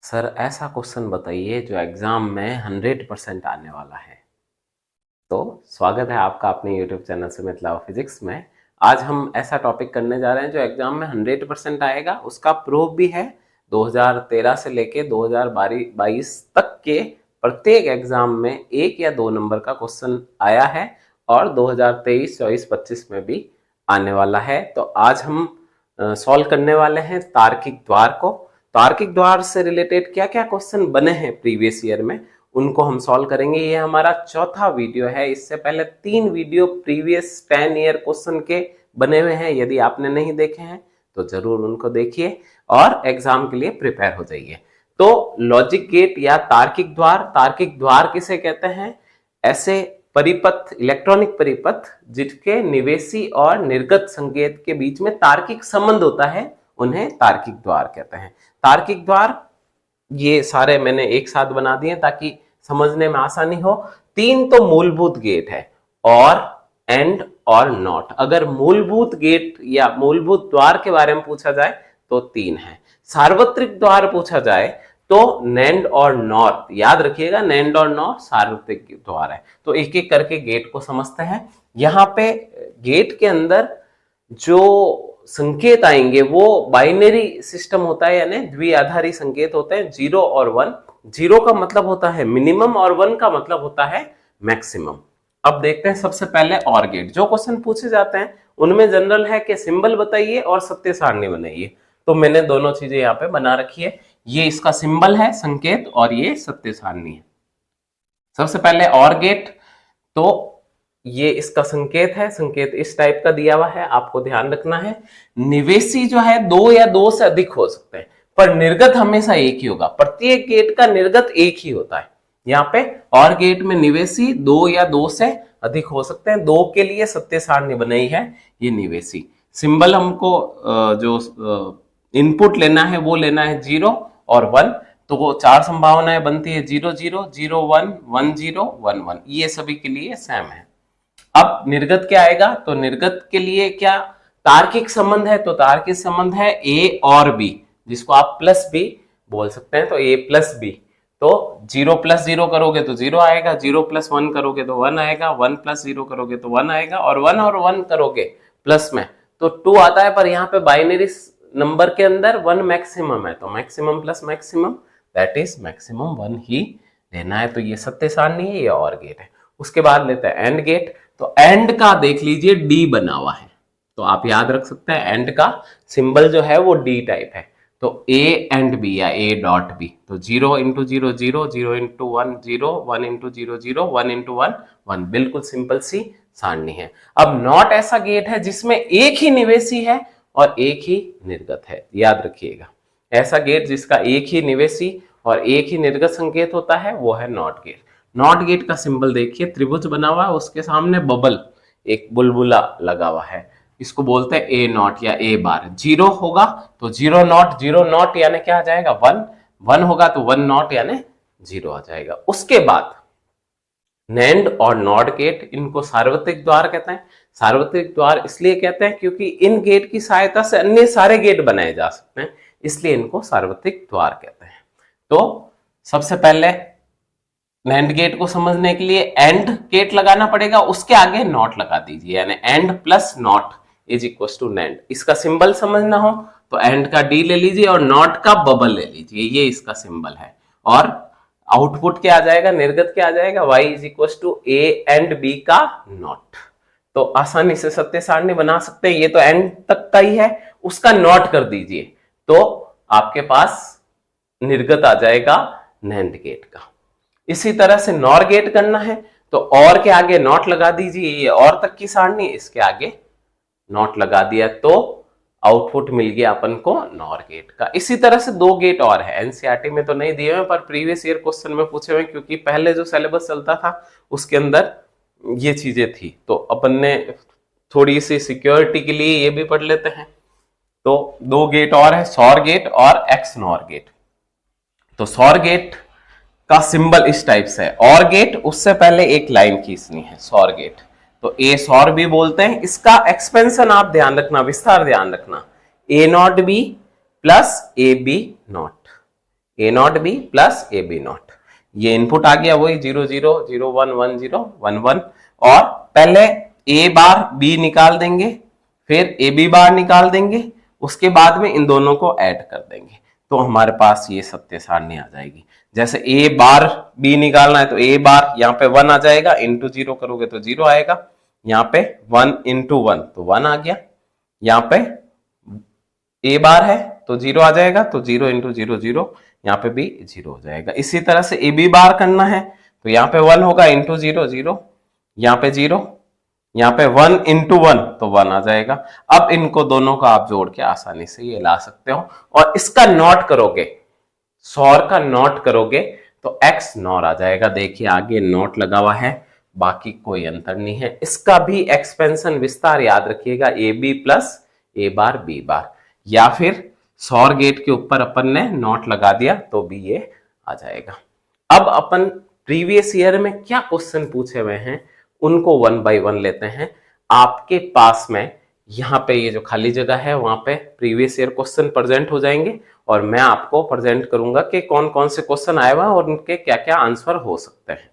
Sir ऐसा question बताइए जो एग्जाम में 100% आने वाला है। तो स्वागत है आपका अपने यूट्यूब चैनल सुमित लाव फिजिक्स में। आज हम ऐसा टॉपिक करने जा रहे हैं जो एग्जाम में 100% आएगा, उसका प्रूफ भी है। 2013 से लेके 2022 तक के प्रत्येक एग्जाम में 1 या 2 नंबर का क्वेश्चन आया है और 2023, 24, 25 में भी आने वाला है। तो आज हम सॉल्व करने वाले हैं तार्किक द्वार को। तार्किक द्वार से रिलेटेड क्या क्या क्वेश्चन बने हैं प्रीवियस ईयर में, उनको हम सॉल्व करेंगे। ये हमारा चौथा वीडियो है। इससे पहले 3 वीडियो प्रीवियस 10 ईयर क्वेश्चन के बने हुए हैं। यदि आपने नहीं देखे हैं तो जरूर उनको देखिए और एग्जाम के लिए प्रिपेयर हो जाइए। तो लॉजिक गेट या तार्किक द्वार किसे कहते हैं? ऐसे परिपथ, इलेक्ट्रॉनिक परिपथ जिसके निवेशी और निर्गत संकेत के बीच में तार्किक संबंध होता है, उन्हें तार्किक द्वार कहते हैं। तार्किक द्वार ये सारे मैंने एक साथ बना दिए ताकि समझने में आसानी हो। 3 तो मूलभूत गेट है, और, एंड और नॉट। अगर मूलभूत गेट या मूलभूत द्वार के बारे में पूछा जाए तो 3 है। सार्वत्रिक द्वार पूछा जाए तो नैंड और नॉर, याद रखिएगा, नैंड और नॉर सार्वत्रिक द्वार है। तो एक एक करके गेट को समझते हैं। यहाँ पे गेट के अंदर जो संकेत आएंगे वो बाइनरी सिस्टम होता है, यानी द्विआधारी संकेत होते हैं, 0 और 1। 0 का मतलब होता है मिनिमम और 1 का मतलब होता है मैक्सिमम। अब देखते हैं सबसे पहले और गेट। जो क्वेश्चन पूछे जाते हैं उनमें जनरल है कि सिंबल बताइए और सत्य सारणी बनाइए। तो मैंने दोनों चीजें यहाँ पे बना रखी है। ये इसका सिंबल है, संकेत, और ये सत्य सारणी है। सबसे पहले और गेट, तो ये इसका संकेत है। संकेत इस टाइप का दिया हुआ है, आपको ध्यान रखना है। निवेशी जो है 2 या 2 से अधिक हो सकते हैं, पर निर्गत हमेशा एक ही होगा। प्रत्येक गेट का निर्गत एक ही होता है। यहाँ पे और गेट में निवेशी 2 या 2 से अधिक हो सकते हैं। 2 के लिए सत्य सारणी बनाई है ये निवेशी। सिंबल हमको जो इनपुट लेना है वो लेना है 0 और 1। तो वो 4 संभावनाएं बनती है, 0 0 0 1 1 0 1 1। ये सभी के लिए सेम है। अब निर्गत क्या आएगा? तो निर्गत के लिए क्या तार्किक संबंध है? तो तार्किक संबंध है ए और बी, जिसको आप प्लस बी बोल सकते हैं। तो ए प्लस बी, तो 0 प्लस 0 करोगे तो 0 आएगा, 0 प्लस 1 करोगे तो 1 आएगा, 1 प्लस 0 करोगे तो 1 आएगा, और 1 करोगे प्लस में तो 2 आता है। पर यहाँ पे बाइनरी नंबर के अंदर 1 मैक्सिमम है, तो maximum plus maximum that is maximum 1 ही लेना है। तो ये सत्य सारणी है, ये और गेट है। उसके बाद लेते हैं एंड गेट। तो एंड का देख लीजिए डी बना हुआ है, तो आप याद रख सकते हैं एंड का सिंबल जो है वो डी टाइप है। तो ए एंड बी या ए डॉट बी, तो 0 इंटू 0 0, 0 इंटू 1 0, 1 इंटू 0 0, 1 इंटू 1 1। बिल्कुल सिंपल सी सारणी है। अब नॉट ऐसा गेट है जिसमें एक ही निवेशी है और एक ही निर्गत है, याद रखिएगा। ऐसा गेट जिसका एक ही निवेशी और एक ही निर्गत संकेत होता है वो है नॉट गेट। नॉट गेट का सिंबल देखिए, त्रिभुज बना हुआ है, उसके सामने बबल, एक बुलबुला लगा हुआ है। इसको बोलते हैं ए नॉट या ए बार। 0 होगा तो 0 नॉट यानी क्या आ जाएगा? 1। 1 होगा तो 1 नॉट यानी 0 आ जाएगा। उसके बाद नैंड और नॉट गेट, इनको सार्वत्रिक द्वार कहते हैं। सार्वत्रिक द्वार इसलिए कहते हैं क्योंकि इन गेट की सहायता से अन्य सारे गेट बनाए जा सकते हैं, इसलिए इनको सार्वत्रिक द्वार कहते हैं। तो सबसे पहले नैंड गेट को समझने के लिए एंड गेट लगाना पड़ेगा, उसके आगे नॉट लगा दीजिए, यानी and plus not is equal to NAND. इसका सिंबल समझना हो तो एंड का डी ले लीजिए और नॉट का बबल ले लीजिए, ये इसका सिंबल है। और आउटपुट क्या आ जाएगा, निर्गत क्या आ जाएगा? y is equal to A and B का नॉट। तो आसानी से सत्य सारणी बना सकते हैं। ये तो एंड तक का ही है, उसका नॉट कर दीजिए तो आपके पास निर्गत आ जाएगा नैंड गेट का। इसी तरह से नॉर गेट करना है तो और के आगे नॉट लगा दीजिए, ये और तक की सारणी, इसके आगे नॉट लगा दिया तो आउटपुट मिल गया अपन को नॉर गेट का। इसी तरह से 2 गेट और है, एनसीईआरटी में तो नहीं दिए हुए पर प्रीवियस ईयर क्वेश्चन में पूछे हुए, क्योंकि पहले जो सिलेबस चलता था उसके अंदर ये चीजें थी, तो अपन ने थोड़ी सी सिक्योरिटी के लिए ये भी पढ़ लेते हैं। तो 2 गेट और है, सॉर गेट और एक्स नॉर गेट। तो सॉर गेट का सिंबल इस टाइप से है। और गेट, उससे पहले एक लाइन खींचनी है, सॉर गेट। तो ए सॉर भी बोलते हैं। इसका एक्सपेंशन आप ध्यान रखना, विस्तार ध्यान रखना, A not B plus A B not. A not B plus A B not. ये इनपुट आ गया वही 0 0 0 1 1 0 1 1, और पहले ए बार बी निकाल देंगे, फिर ए बी बार निकाल देंगे, उसके बाद में इन दोनों को ऐड कर देंगे, तो हमारे पास ये सत्य सारणी आ जाएगी। जैसे ए बार बी निकालना है तो ए बार यहाँ पे 1 आ जाएगा, इंटू 0 करोगे तो 0 आएगा, यहाँ पे 1 इंटू 1 तो 1 आ गया, यहाँ पे ए बार है तो 0 आ जाएगा, तो 0 इंटू 0 0, यहाँ पे भी 0 हो जाएगा। इसी तरह से ए बी बार करना है तो यहाँ पे 1 होगा, इंटू 0 0, यहाँ पे 0, यहाँ पे 1 इंटू 1 तो 1 आ जाएगा। अब इनको दोनों का आप जोड़ के आसानी से ये ला सकते हो, और इसका नॉट करोगे, सौर का नॉट करोगे तो x नॉर आ जाएगा। देखिए आगे नॉट लगा हुआ है, बाकी कोई अंतर नहीं है। इसका भी एक्सपेंशन विस्तार याद रखिएगा, A B plus A bar B bar, या फिर सौर गेट के ऊपर अपन ने नॉट लगा दिया तो भी ये आ जाएगा। अब अपन प्रीवियस ईयर में क्या क्वेश्चन पूछे हुए हैं उनको 1 बाय 1 लेते हैं। आपके पास में यहाँ पे ये जो खाली जगह है वहां पे प्रीवियस ईयर क्वेश्चन प्रेजेंट हो जाएंगे, और मैं आपको प्रेजेंट करूंगा कि कौन कौन से क्वेश्चन आए हुए हैं और उनके क्या क्या आंसर हो सकते हैं।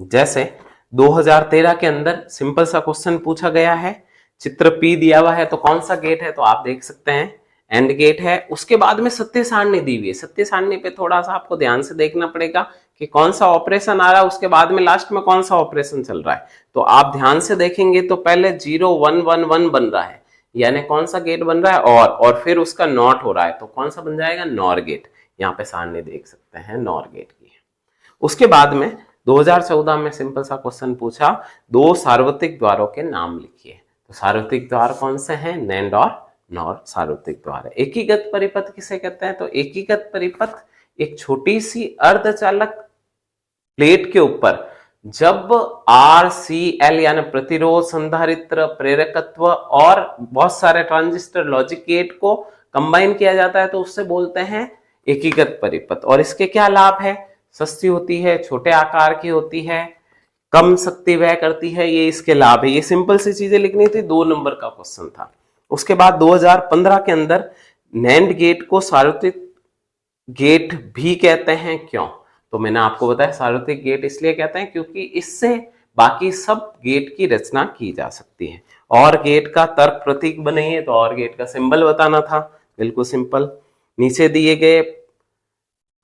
जैसे 2013 के अंदर सिंपल सा क्वेश्चन पूछा गया है, चित्र पी दिया हुआ है तो कौन सा गेट है, तो आप देख सकते हैं एंड गेट है। उसके बाद में सत्य सारणी दी हुई है, सत्य सारणी पे थोड़ा सा आपको ध्यान से देखना पड़ेगा कि कौन सा ऑपरेशन आ रहा है, उसके बाद में लास्ट में कौन सा ऑपरेशन चल रहा है। तो आप ध्यान से देखेंगे तो पहले 0 1 1 1 बन रहा है, यानी कौन सा गेट बन रहा है, और फिर उसका नॉट हो रहा है तो कौन सा बन जाएगा, नॉर गेट। यहाँ पे सारणी देख सकते हैं नॉर गेट की। उसके बाद में 2014 में सिंपल सा क्वेश्चन पूछा, 2 सार्वत्रिक द्वारों के नाम लिखिए। तो सार्वत्रिक द्वार कौन से हैं, नैंड और नॉर सार्वत्रिक द्वार है। एकीकृत परिपथ किसे कहते हैं, तो एकीकृत परिपथ एक छोटी सी अर्धचालक प्लेट के ऊपर जब RCL यानी प्रतिरोध, संधारित्र, प्रेरकत्व और बहुत सारे ट्रांजिस्टर, लॉजिक गेट को कंबाइन किया जाता है तो उससे बोलते हैं एकीकृत परिपथ। और इसके क्या लाभ है, सस्ती होती है, छोटे आकार की होती है, कम शक्ति व्यय करती है, ये इसके लाभ है। ये सिंपल सी चीजें लिखनी थी, 2 नंबर का क्वेश्चन था। उसके बाद 2015 के अंदर नैंड गेट को सार्वत्रिक गेट भी कहते हैं, क्यों, तो मैंने आपको बताया सार्वत्रिक गेट इसलिए कहते हैं क्योंकि इससे बाकी सब गेट की रचना की जा सकती है। और गेट का तर्क प्रतीक बनाइए, तो और गेट का सिंबल बताना था, बिल्कुल सिंपल। नीचे दिए गए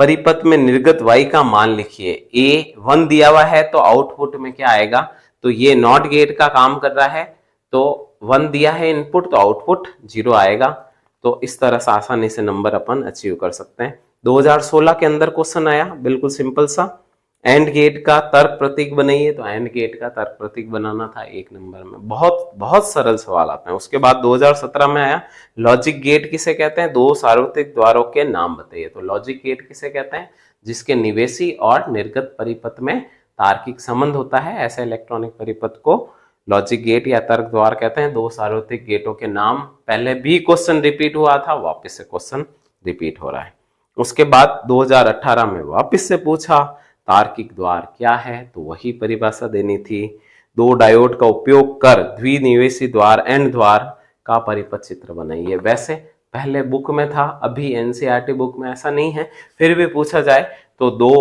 परिपथ में निर्गत y का मान लिखिए। A 1 दिया हुआ है तो आउटपुट में क्या आएगा, तो ये नॉट गेट का काम कर रहा है, तो 1 दिया है इनपुट तो आउटपुट 0 आएगा। तो इस तरह से आसानी से नंबर अपन अचीव कर सकते हैं। 2016 के अंदर क्वेश्चन आया बिल्कुल सिंपल सा, एंड गेट का तर्क प्रतीक बनाइए, तो एंड गेट का तर्क प्रतीक बनाना था 1 नंबर में। बहुत बहुत सरल सवाल आते हैं। उसके बाद 2017 में आया लॉजिक गेट किसे कहते हैं, 2 सार्वत्रिक द्वारों के नाम बताइए। तो लॉजिक गेट किसे कहते हैं, जिसके निवेशी और निर्गत परिपथ में तार्किक संबंध होता है, ऐसे इलेक्ट्रॉनिक परिपथ को लॉजिक गेट या तर्क द्वार कहते हैं। 2 सार्वत्रिक गेटों के नाम, पहले भी क्वेश्चन रिपीट हुआ था, वापस से क्वेश्चन रिपीट हो रहा है। उसके बाद 2018 में वापस से पूछा तार्किक द्वार क्या है, तो वही परिभाषा देनी थी। 2 डायोड का उपयोग कर द्विनिवेशी द्वार एंड द्वार का परिपथ चित्र बनाइए। वैसे पहले बुक में था, अभी एनसीईआरटी बुक में ऐसा नहीं है, फिर भी पूछा जाए तो 2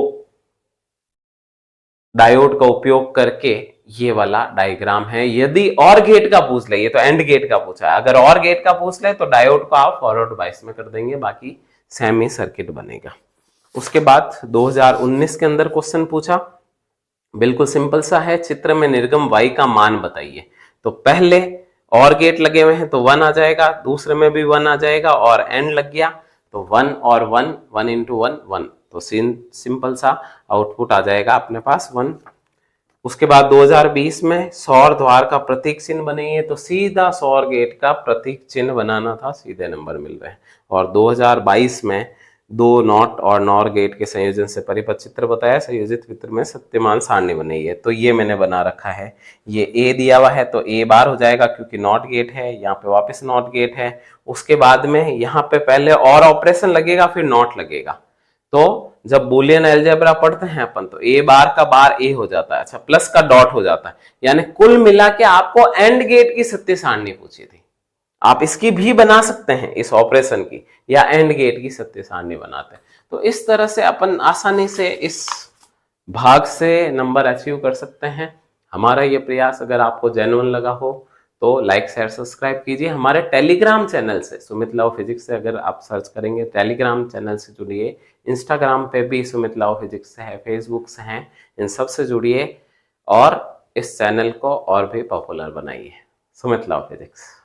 डायोड का उपयोग करके ये वाला डायग्राम है। यदि और गेट का पूछ ले, ये तो एंड गेट का पूछा है, अगर और गेट का पूछ ले तो डायोड को आप फॉरवर्ड बायस में कर देंगे, बाकी सेमी सर्किट बनेगा। उसके बाद 2019 के अंदर क्वेश्चन पूछा, बिल्कुल सिंपल सा है, चित्र में निर्गम y का मान बताइए। तो पहले और गेट लगे हुए हैं तो 1 आ जाएगा, दूसरे में भी 1 आ जाएगा, और एंड लग गया तो 1 और 1, 1 इंटू 1 1, तो सिंपल सा आउटपुट आ जाएगा अपने पास 1। उसके बाद 2020 में सौर द्वार का प्रतीक चिन्ह बनाइए, तो सीधा सौर गेट का प्रतीक चिन्ह बनाना था, सीधे नंबर मिल रहे हैं। और 2022 में 2 नॉट और नॉर गेट के संयोजन से परिपथ चित्र बताया, संयोजित चित्र में सत्यमान सारणी बनाई है। तो ये मैंने बना रखा है, ये ए दिया हुआ है तो ए बार हो जाएगा क्योंकि नॉट गेट है, यहाँ पे वापस नॉट गेट है। उसके बाद में यहाँ पे पहले और ऑपरेशन लगेगा फिर नॉट लगेगा। तो जब बूलियन अलजेब्रा पढ़ते हैं अपन तो ए बार का बार ए हो जाता है, अच्छा प्लस का डॉट हो जाता है, यानी कुल मिला के आपको एंड गेट की सत्य सारणी पूछी थी। आप इसकी भी बना सकते हैं, इस ऑपरेशन की, या एंड गेट की सत्य सारणी बनाते हैं। तो इस तरह से अपन आसानी से इस भाग से नंबर अचीव कर सकते हैं। हमारा ये प्रयास अगर आपको जेन्युइन लगा हो तो लाइक शेयर सब्सक्राइब कीजिए। हमारे टेलीग्राम चैनल से, सुमित लव फिजिक्स से अगर आप सर्च करेंगे, टेलीग्राम चैनल से जुड़िए। इंस्टाग्राम पे भी सुमित लव फिजिक्स से है, फेसबुक से हैं, इन सब से जुड़िए और इस चैनल को और भी पॉपुलर बनाइए। Sumit love physics.